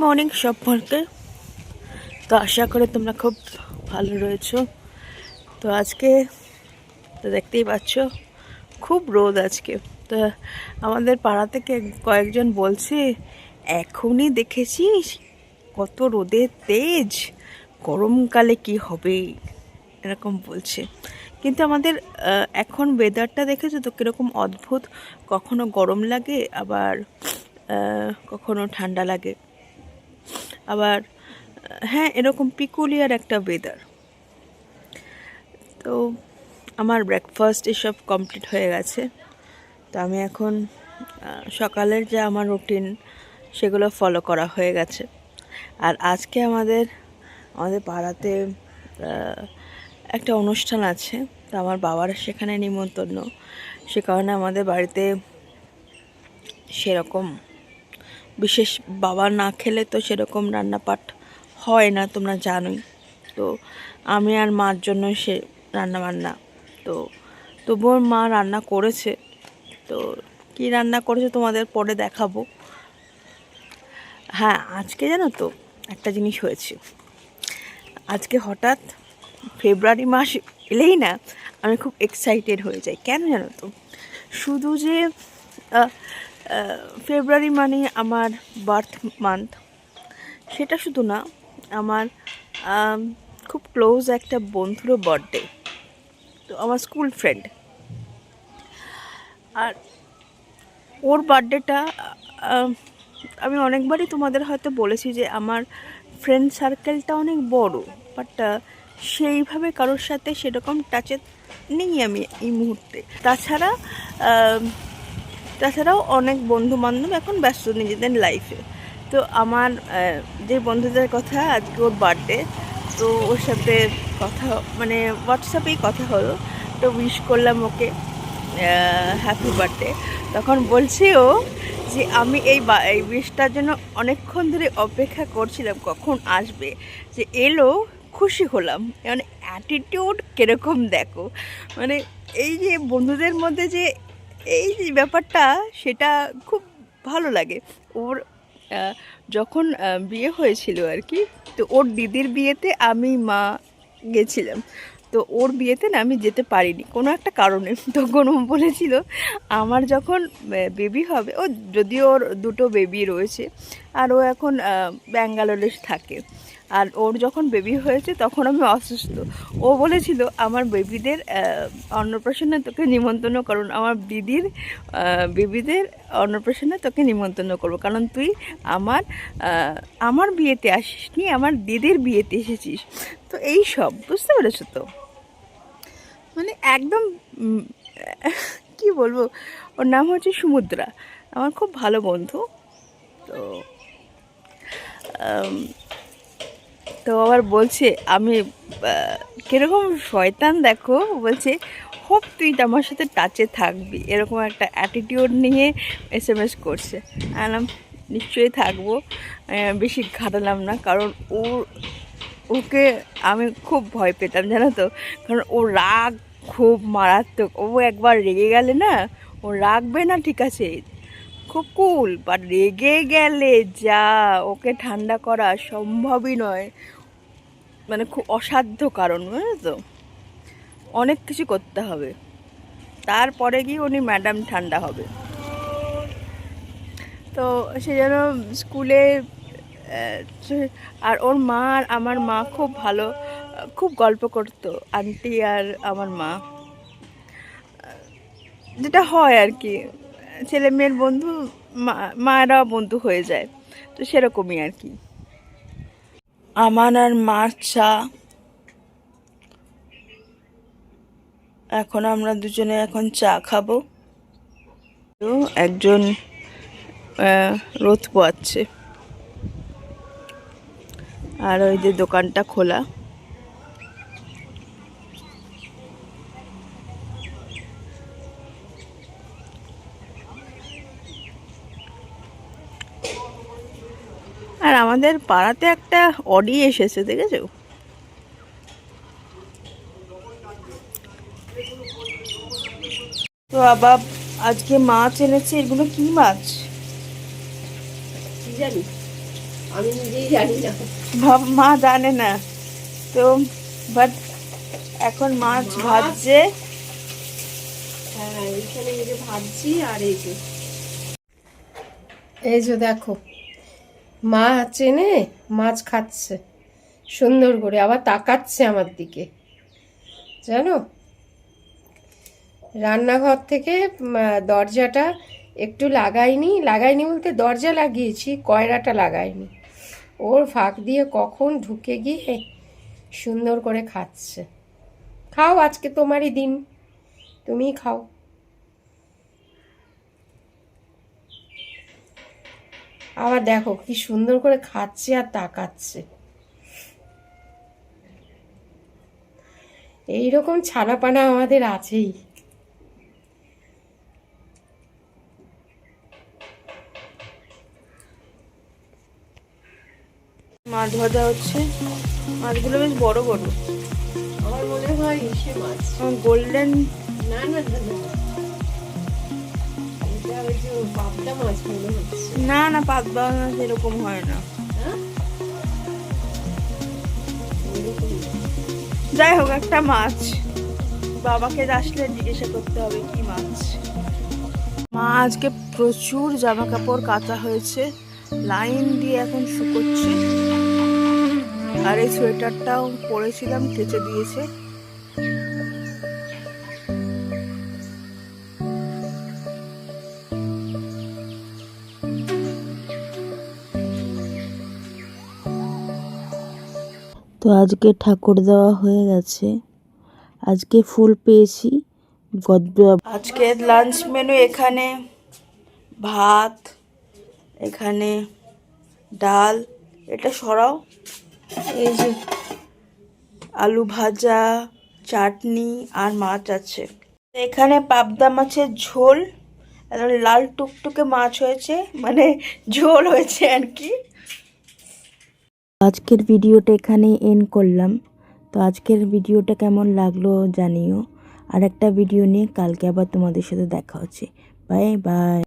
Morning সম্পর্কে। তো আশা করি তোমরা খুব ভালো রয়েছো। তো আজকে তো দেখতেই পাচ্ছ খুব রোদ আজকে। তো আমাদের পাড়া থেকে কয়েকজন বলছে এখনই দেখেছিস কত রোদের তেজ, গরমকালে কি হবে এরকম বলছে। কিন্তু আমাদের এখন ওয়েদারটা দেখেছো তো কীরকম অদ্ভুত, কখনো গরম লাগে আবার কখনো ঠান্ডা লাগে, আবার হ্যাঁ এরকম পিকুলিয়ার একটা ওয়েদার। তো আমার ব্রেকফাস্ট এসব কমপ্লিট হয়ে গেছে। তো আমি এখন সকালের যে আমার রুটিন সেগুলো ফলো করা হয়ে গেছে। আর আজকে আমাদের পাড়াতে একটা অনুষ্ঠান আছে। তো আমার বাবার সেখানে নিমন্ত্রণ, সে কারণে আমাদের বাড়িতে সেরকম বিশেষ বাবা না খেলে তো সেরকম রান্নাপাট হয় না, তোমরা জানোই। তো আমি আর মার জন্য সে রান্নাবান্না। তো তবুও মা রান্না করেছে। তো কি রান্না করেছে তোমাদের পরে দেখাবো। হ্যাঁ আজকে জানো তো একটা জিনিস হয়েছে। আজকে হঠাৎ ফেব্রুয়ারি মাস এলেই না আমি খুব এক্সাইটেড হয়ে যাই। কেন জানো তো? শুধু যে ফেব্রুয়ারি মানে আমার বার্থ মান্থ সেটা শুধু না, আমার খুব ক্লোজ একটা বন্ধুরও বার্থডে। তো আমার স্কুল ফ্রেন্ড, আর ওর বার্থডেটা আমি অনেকবারই তোমাদের হয়তো বলেছি যে আমার ফ্রেন্ড সার্কেলটা অনেক বড়, বাট সেইভাবে কারোর সাথে সেরকম টাচে নেই আমি এই মুহূর্তে। তাছাড়াও অনেক বন্ধু বান্ধব এখন ব্যস্ত নিজেদের লাইফে। তো আমার যে বন্ধুদের কথা, আজকে ওর বার্থডে, তো ওর সাথে কথা মানে হোয়াটসঅ্যাপেই কথা হলো। তো উইশ করলাম ওকে হ্যাপি বার্থডে। তখন বলছে ও যে আমি এই উইশটার জন্য অনেকক্ষণ ধরে অপেক্ষা করছিলাম কখন আসবে, যে এলো খুশি হলাম। মানে অ্যাটিটিউড কীরকম দেখো, মানে এই যে বন্ধুদের মধ্যে যে এই যে ব্যাপারটা, সেটা খুব ভালো লাগে। ওর যখন বিয়ে হয়েছিল আর কি, তো ওর দিদির বিয়েতে আমি মা গেছিলাম। তো ওর বিয়েতে না আমি যেতে পারিনি কোনো একটা কারণে। তখন ও বলেছিল আমার যখন বেবি হবে, ও যদিও ওর দুটো বেবি রয়েছে আর ও এখন ব্যাঙ্গালোরে থাকে, আর ওর যখন বেবি হয়েছে তখন আমি অসুস্থ। ও বলেছিল আমার বেবিদের অন্নপ্রাশনে তোকে নিমন্ত্রণ করুন, আমার দিদির বেবিদের অন্নপ্রাশনে তোকে নিমন্ত্রণ করবো, কারণ তুই আমার বিয়েতে আসিসনি, আমার দিদির বিয়েতে এসেছিস। তো এই সব বুঝতে পেরেছো তো? মানে একদম কি বলবো, ওর নাম হচ্ছে সমুদ্রা, আমার খুব ভালো বন্ধু। তো তো আবার বলছে আমি কীরকম শয়তান দেখো, বলছে হোপ তুই আমার সাথে টাচে থাকবি, এরকম একটা অ্যাটিটিউড নিয়ে SMS করছে। আলাম নিশ্চয়ই থাকবো, বেশি ঘাটালাম না, কারণ ওকে আমি খুব ভয় পেতাম জানো তো, কারণ ও রাগ খুব মারাত্মক। ও একবার রেগে গেলে না, ও রাগবে না ঠিক আছে, খুব কুল, বাট রেগে গেলে যা ওকে ঠান্ডা করা সম্ভবই নয়। মানে খুব অসাধ্য, কারণ বুঝলে তো অনেক কিছু করতে হবে, তারপরে গিয়ে উনি ম্যাডাম ঠান্ডা হবে। তো সে যেন স্কুলে আর ওর মা আর আমার মা খুব ভালো, খুব গল্প করতো আন্টি আর আমার মা, যেটা হয় আর কি, ছেলে মেয়ের বন্ধু মায়েরা বন্ধু হয়ে যায়, তো সেরকমই আর কি। আমার আর মার চা, এখন আমরা দুজনে এখন চা খাবো। তো একজন রোদ পোয়াচ্ছে, আর ওই যে দোকানটা খোলা। আর আমাদের পাড়াতে একটা অডি এসেছে, দেখেছো? তো আবার আজকে মাছ এনেছে, এগুলো কি মাছ কি জানি, আমি নিজেই জানি না। মা জানে না তো, বাট এখন মাছ ভাজছে। হ্যাঁ, এইখানে এই যে ভাবছি, আর এই যে দেখো মাছ এনে মাছ খাচ্ছে সুন্দর করে, আবার তাকাচ্ছে আমার দিকে, জানো। রান্নাঘর থেকে দরজাটা একটু লাগাইনি বলতে দরজা লাগিয়েছি, কয়রাটা লাগাইনি। ওর ফাঁক দিয়ে কখন ঢুকে গিয়ে সুন্দর করে খাচ্ছে। খাও, আজকে তোমারই দিন, তুমিই খাও। আবার দেখো কি সুন্দর করে খাচ্ছে আর তাকাচ্ছে। এইরকম ছানাপানা আমাদের আছেই। মাছ ভাজা হচ্ছে, মাছগুলো বেশ বড় বড়। আমার মনে হয় ইসে মাছ, গোল্ডেন। না না না না, এটা ওই যে পাবদা মাছ মনে হচ্ছে। না না, পাতবা মাছ এরকম হয় না। হ্যাঁ, যাই হোক, একটা মাছ। বাবাকে আসলে জিজ্ঞাসা করতে হবে কি মাছ। মা আজকে প্রচুর জামা কাপড় কাচা হয়েছে, লাইন দিয়ে এখন শুকোচ্ছে। আর এই সোয়েটারটাও পরেছিলাম, কেচে দিয়েছে। তো আজকে ঠাকুর দেওয়া হয়ে গেছে, আজকে ফুল পেয়েছি। আজকে লাঞ্চ মেনু এখানে ভাত, এখানে ডাল, এটা সরাও, এই যে আলু ভাজা, চাটনি আর মাছ আছে। এখানে পাবদা মাছের ঝোল, একদম লাল টুকটুকে মাছ হয়েছে, মানে ঝোল হয়েছে আর কি। আজকের ভিডিওটা এখানে এন্ড করলাম। তো আজকের ভিডিওটা কেমন লাগলো জানিও। আর একটা ভিডিও নিয়ে কালকে আবার তোমাদের সাথে দেখা হচ্ছে। Bye bye.